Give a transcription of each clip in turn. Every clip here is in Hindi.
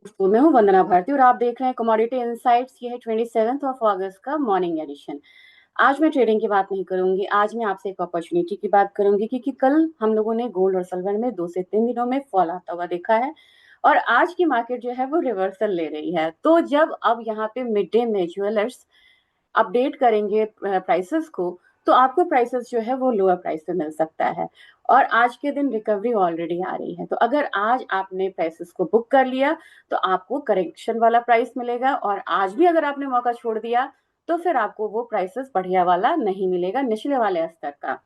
तो मैं हूँ वंदना भारती और आप देख रहे हैं कमोडिटी इनसाइट्स। ये है 27 अगस्त का मॉर्निंग एडिशन। आज मैं ट्रेडिंग की बात नहीं करूंगी, आज मैं आपसे एक अपॉर्चुनिटी की बात करूंगी क्योंकि कल हम लोगों ने गोल्ड और सिल्वर में 2 से 3 दिनों में फॉल आता हुआ देखा है और आज की मार्केट जो है वो रिवर्सल ले रही है। तो जब अब यहाँ पे मिड डे में ज्वेलर्स अपडेट करेंगे प्राइसेस को, तो आपको प्राइसेस जो है वो लोअर प्राइस पे मिल सकता है और आज के दिन रिकवरी ऑलरेडी आ रही है। तो अगर आज आपने प्राइसेस को बुक कर लिया तो आपको करेक्शन वाला प्राइस मिलेगा और आज भी अगर आपने मौका छोड़ दिया तो फिर आपको वो प्राइसेस बढ़िया वाला नहीं मिलेगा, निचले वाले स्तर का।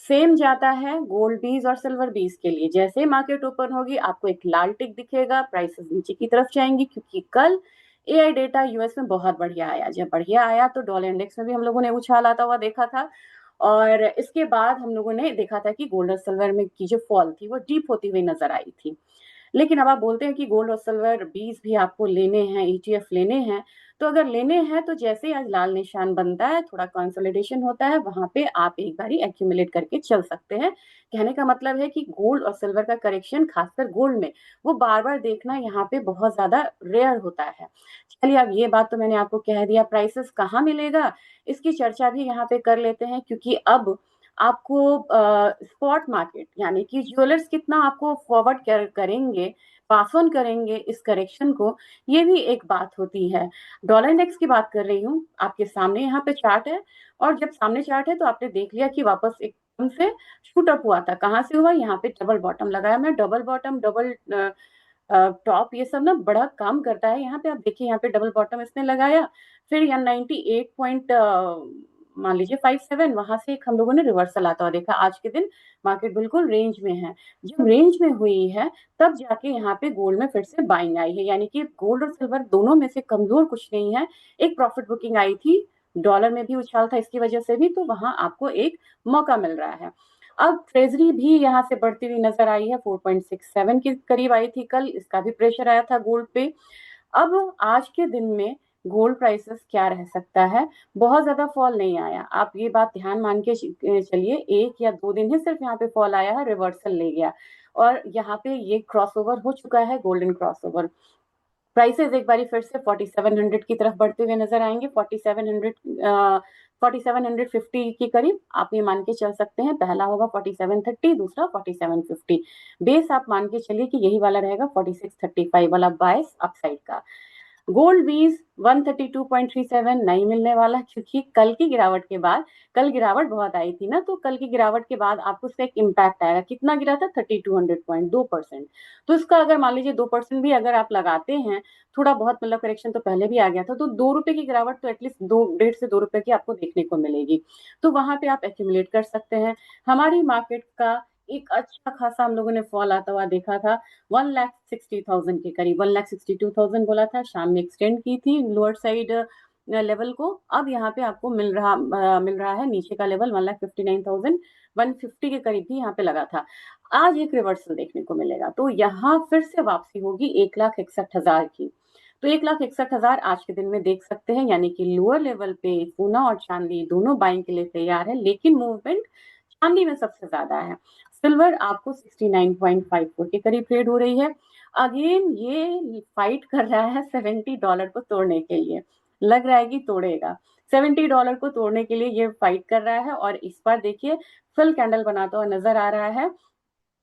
सेम जाता है गोल्ड बीज और सिल्वर बीज के लिए। जैसे मार्केट ओपन होगी आपको एक लाल टिक दिखेगा, प्राइसेस नीचे की तरफ जाएंगी क्योंकि कल एआई डेटा यूएस में बहुत बढ़िया आया। जब बढ़िया आया तो डॉलर इंडेक्स में भी हम लोगों ने उछाल आता हुआ देखा था और इसके बाद हम लोगों ने देखा था कि गोल्ड और सिल्वर में की जो फॉल थी वो डीप होती हुई नजर आई थी। लेकिन अब आप बोलते हैं कि गोल्ड और सिल्वर बीज भी आपको लेने हैं, ईटीएफ लेने हैं। तो अगर लेने हैं तो जैसे ही आज लाल निशान बनता है, थोड़ा कंसोलिडेशन होता है, वहां पे आप एक बारी एक्यूमुलेट करके चल सकते हैं। कहने का मतलब है कि गोल्ड और सिल्वर का करेक्शन, खासकर गोल्ड में, वो बार बार देखना यहाँ पे बहुत ज्यादा रेयर होता है। चलिए, अब ये बात तो मैंने आपको कह दिया। प्राइसेस कहाँ मिलेगा इसकी चर्चा भी यहाँ पे कर लेते हैं क्योंकि अब आपको स्पॉट मार्केट यानी कि ज्वेलर्स कितना आपको फॉरवर्ड करेंगे, पास ऑन करेंगे इस करेक्शन को, ये भी एक बात होती है। डॉलर इंडेक्स की बात कर रही हूँ, आपके सामने यहाँ पे चार्ट है और जब सामने चार्ट है तो आपने देख लिया कि वापस एकदम से शूट अप हुआ था। कहाँ से हुआ? यहाँ पे डबल बॉटम लगाया मैं। डबल बॉटम, डबल टॉप, ये सब ना बड़ा काम करता है। यहाँ पे आप देखिए, यहाँ पे डबल बॉटम इसने लगाया, फिर यहाँ 98 पॉइंट मान लीजिए 57, वहां से एक हम लोगों ने रिवर्सल आता हुआ देखा। आज के दिन मार्केट बिल्कुल रेंज में है। जब रेंज में हुई है तब जाके यहाँ पे गोल्ड में फिर से बाइंग आई है, यानी कि गोल्ड और सिल्वर दोनों में से कमजोर कुछ नहीं है। एक प्रॉफिट बुकिंग आई थी, डॉलर में भी उछाल था इसकी वजह से भी, तो वहां आपको एक मौका मिल रहा है। अब ट्रेजरी भी यहाँ से बढ़ती हुई नजर आई है, 4.67 के करीब आई थी कल, इसका भी प्रेशर आया था गोल्ड पे। अब आज के दिन में गोल्ड प्राइसेस क्या रह सकता है? बहुत ज्यादा फॉल नहीं आया, आप ये बात ध्यान मान के चलिए। 1 या 2 दिन ही सिर्फ यहाँ पे फॉल आया है, रिवर्सल ले गया और यहाँ पे ये क्रॉसओवर हो चुका है, गोल्डन क्रॉसओवर। प्राइसेस एक बारी फिर से 4700 की तरफ बढ़ते हुए नजर आएंगे। 4750 के करीब आप ये मान के चल सकते हैं। पहला होगा 4730, दूसरा 4750। बेस आप मान के चलिए कि यही वाला रहेगा, 4635 वाला बायस अपसाइड का। गोल्ड बीज 132.37 नहीं मिलने वाला क्योंकि कल की गिरावट के बाद, कल गिरावट बहुत आई थी ना, तो कल की गिरावट के बाद आपको उसका एक इम्पैक्ट आएगा। कितना गिरा था? 3200 पॉइंट, 2%। तो इसका अगर मान लीजिए 2% भी अगर आप लगाते हैं, थोड़ा बहुत मतलब करेक्शन तो पहले भी आ गया था, तो 2 रुपए की गिरावट तो एटलीस्ट 1.5 से 2 रुपए की आपको देखने को मिलेगी। तो वहां पे आप एक्यूमुलेट कर सकते हैं। हमारी मार्केट का एक अच्छा खासा हम लोगों ने फॉल आता हुआ देखा था, 1,60,000 के करीब, 1,62,000 बोला था, शाम में एक्सटेंड की थी लोअर साइड लेवल को। अब यहाँ पे आपको मिल रहा है नीचे का लेवल 1,59,150 के करीब भी यहाँ पे लगा था। आज एक रिवर्सल देखने को मिलेगा, तो यहाँ फिर से वापसी होगी 1,61,000 की। तो 1,61,000 आज के दिन में देख सकते हैं, यानी कि लोअर लेवल पे सोना और चांदी दोनों बाइंग के लिए तैयार है, लेकिन मूवमेंट चांदी में सबसे ज्यादा है। सिल्वर आपको 69.54 के करीब ट्रेड हो रही है। अगेन ये फाइट कर रहा है $70 को तोड़ने के लिए, लग रहा है कि तोड़ेगा। $70 को तोड़ने के लिए ये फाइट कर रहा है और इस बार देखिए फुल कैंडल बनाता हुआ नजर आ रहा है।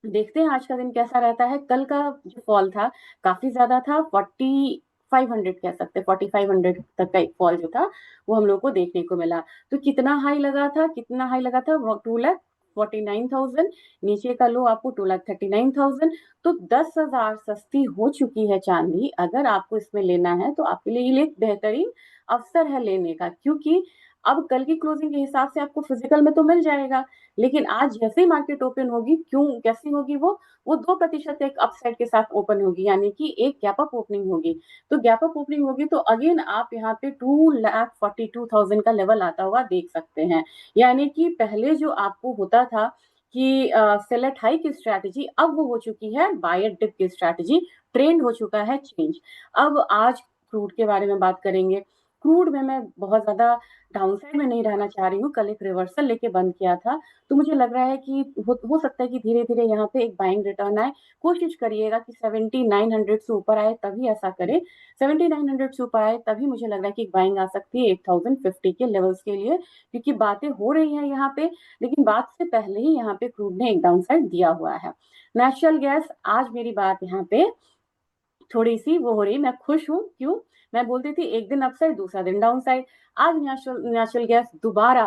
देखते हैं आज का दिन कैसा रहता है। कल का जो फॉल था काफी ज्यादा था, 4500 कह सकते हैं, 4500 तक का एक फॉल जो था वो हम लोग को देखने को मिला। तो कितना हाई लगा था? कितना हाई लगा था? 2,49,000। नीचे का लो आपको 2,39,000। तो 10,000 सस्ती हो चुकी है चांदी। अगर आपको इसमें लेना है तो आपके लिए ये एक बेहतरीन अवसर है लेने का, क्योंकि अब कल की क्लोजिंग के हिसाब से आपको फिजिकल में तो मिल जाएगा, लेकिन आज जैसे ही मार्केट ओपन होगी, क्यों कैसी होगी वो 2% एक अपसाइड के साथ ओपन होगी, यानी कि एक गैप अप ओपनिंग होगी। तो गैप अप ओपनिंग होगी तो अगेन आप यहाँ पे 2,42,000 का लेवल आता हुआ देख सकते हैं। यानी कि पहले जो आपको होता था कि सेलेक्ट हाई की स्ट्रैटेजी, अब वो हो चुकी है बायर डिप की स्ट्रैटेजी। ट्रेंड हो चुका है चेंज। अब आज क्रूड के बारे में बात करेंगे। क्रूड में मैं बहुत ज़्यादा डाउनसाइड में नहीं रहना चाह रही हूँ। कल एक रिवर्सल लेके बंद किया था, तो मुझे लग रहा है कि हो सकता है कि धीरे-धीरे यहाँ पे एक बाइंग रिटर्न आए। कोशिश करिएगा कि 7900 से ऊपर आए तभी ऐसा करें। 7900 से ऊपर आए तभी मुझे लग रहा है कि एक बाइंग आ सकती है 8050 के लेवल्स के लिए, क्योंकि बातें हो रही हैं यहाँ पे, लेकिन बात से पहले ही यहाँ पे क्रूड ने एक डाउनसाइड दिया हुआ है। नेचुरल गैस, आज मेरी बात यहाँ पे थोड़ी-सी वो हो रही, मैं खुश हूँ, क्यों? मैं बोलती थी एक दिन अपसाइड, दूसरा दिन डाउनसाइड। आज नेचुरल गैस दोबारा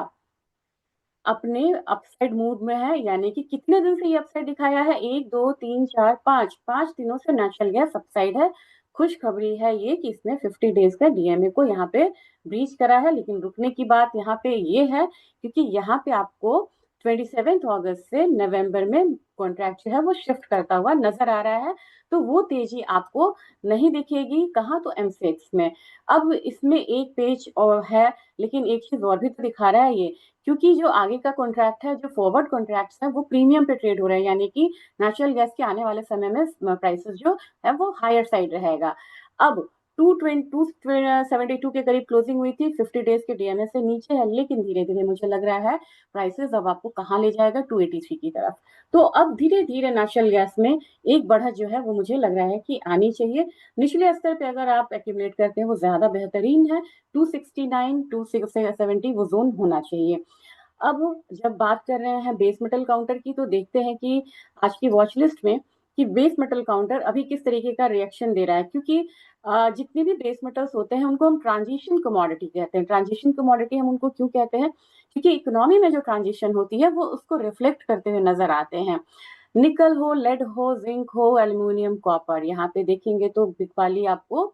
अपने अपसाइड मूड में है, यानी कि कितने दिन से ये अपसाइड दिखाया है? 1, 2, 3, 4, 5 दिनों से नेचुरल गैस अपसाइड है। खुशखबरी है ये कि इसने 50 डेज का डीएमए को यहाँ पे ब्रीच करा है, लेकिन रुकने की बात यहाँ पे ये है, क्योंकि यहाँ पे आपको 27 अगस्त से नवंबर में कॉन्ट्रैक्ट जो है वो शिफ्ट करता हुआ नजर आ रहा है। तो वो तेजी आपको नहीं दिखेगी, कहाँ? तो एमसीएक्स में। अब इसमें एक पेज और है, लेकिन एक चीज और भी तो दिखा रहा है ये, क्योंकि जो आगे का कॉन्ट्रैक्ट है, जो फॉरवर्ड कॉन्ट्रैक्ट्स है, वो प्रीमियम पे ट्रेड हो रहे हैं, यानी कि नेचुरल गैस के आने वाले समय में प्राइसेस जो है वो हायर साइड रहेगा। अब 272 के करीब क्लोजिंग हुई थी, 50 डेज के डीएमए से नीचे है, लेकिन धीरे धीरे मुझे लग रहा है प्राइसेस अब आपको कहाँ ले जाएगा? 283 की तरफ। तो अब धीरे धीरे नेचुरल गैस में एक बढ़त जो है वो मुझे लग रहा है कि आनी चाहिए। निचले स्तर पे अगर आप एक्यूमुलेट करते हैं वो ज्यादा बेहतरीन है। 269 270 वो जोन होना चाहिए। अब जब बात कर रहे हैं बेस मेटल काउंटर की, तो देखते हैं कि आज की वॉच लिस्ट में कि बेस मेटल काउंटर अभी किस तरीके का रिएक्शन दे रहा है, क्योंकि जितने भी बेस मेटल्स होते हैं उनको हम ट्रांजिशन कमोडिटी कहते हैं। ट्रांजिशन कमोडिटी हम उनको क्यों कहते हैं? क्योंकि इकोनॉमी में जो ट्रांजिशन होती है वो उसको रिफ्लेक्ट करते हुए नजर आते हैं। निकल हो, लेड हो, जिंक हो, एल्यूमिनियम, कॉपर, यहाँ पे देखेंगे तो बिकवाली आपको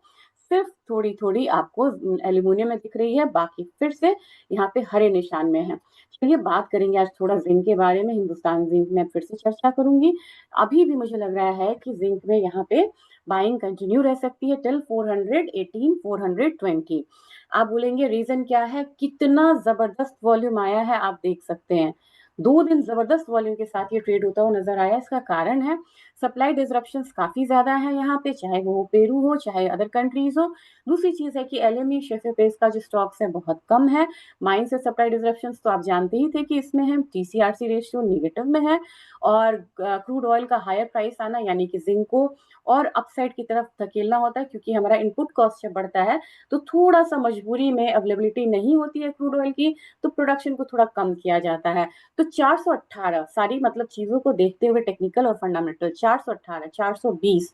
सिर्फ थोड़ी थोड़ी आपको एल्यूमिनियम में दिख रही है, बाकी फिर से यहाँ पे हरे निशान में है। चलिए बात करेंगे आज थोड़ा जिंक के बारे में। हिंदुस्तान जिंक में फिर से चर्चा करूंगी। अभी भी मुझे लग रहा है कि जिंक में यहाँ पे बाइंग कंटिन्यू रह सकती है टिल 418 420। आप बोलेंगे रीजन क्या है? कितना जबरदस्त वॉल्यूम आया है, आप देख सकते हैं। 2 दिन जबरदस्त वॉल्यूम के साथ ये ट्रेड होता हुआ नजर आया। इसका कारण है सप्लाई डिसरप्शंस काफी ज्यादा है यहाँ पे, चाहे वो पेरू हो चाहे अदर कंट्रीज हो। दूसरी चीज है कि एलएमई शेफे पेस का जो स्टॉक्स है बहुत कम है। माइन से सप्लाई डिसरप्शंस तो आप जानते ही थे कि इसमें है। टीसीआरसी रेशियो निगेटिव में है, और क्रूड ऑयल का हायर प्राइस आना यानी कि जिंक को और अपसाइड की तरफ धकेलना होता है, क्योंकि हमारा इनपुट कॉस्ट जब बढ़ता है तो थोड़ा सा मजबूरी में अवेलेबिलिटी नहीं होती है क्रूड ऑयल की, तो प्रोडक्शन को थोड़ा कम किया जाता है। तो 418 सारी मतलब चीजों को देखते हुए टेक्निकल और फंडामेंटल 418 420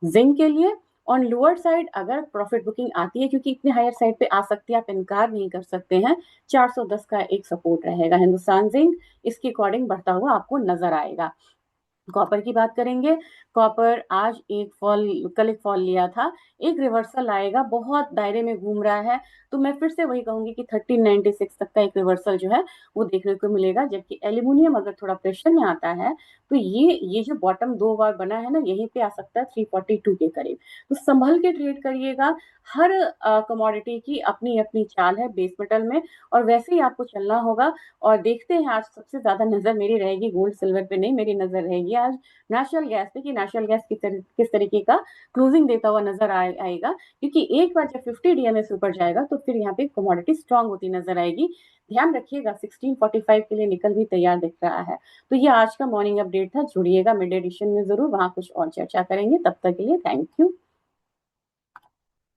जिंक के लिए। ऑन लोअर साइड अगर प्रॉफिट बुकिंग आती है, क्योंकि इतने हायर साइड पे आ सकती है, आप इनकार नहीं कर सकते हैं, 410 का एक सपोर्ट रहेगा हिंदुस्तान जिंक, इसके अकॉर्डिंग बढ़ता हुआ आपको नजर आएगा। कॉपर की बात करेंगे। कॉपर आज एक फॉल, कल एक फॉल लिया था, एक रिवर्सल आएगा, बहुत दायरे में घूम रहा है। तो मैं फिर से वही कहूंगी कि 1396 तक का एक रिवर्सल जो है वो देखने को मिलेगा। जबकि एल्यूमिनियम अगर थोड़ा प्रेशर में आता है तो ये जो बॉटम 2 बार बना है ना, यहीं पे आ सकता है 342 के करीब। तो संभल के ट्रेड करिएगा। हर कमोडिटी की अपनी अपनी चाल है बेस मेटल में, और वैसे ही आपको चलना होगा। और देखते हैं, आज सबसे ज्यादा नजर मेरी रहेगी गोल्ड सिल्वर पे नहीं, मेरी नजर रहेगी आज नेचुरल गैस पे कि नेचुरल गैस किस तरीके का क्लोजिंग देता हुआ नजर आएगा। क्योंकि एक बार जब 50 डीएमए से ऊपर जाएगा तो फिर यहाँ पे कमोडिटी स्ट्रांग होती नजर आएगी। ध्यान रखिएगा 1645 के लिए निकल भी तैयार दिख रहा है। तो ये आज का मॉर्निंग अपडेट था। जुड़िएगा मिड एडिशन में जरूर, वहां कुछ और चर्चा करेंगे। तब तक के लिए थैंक यू।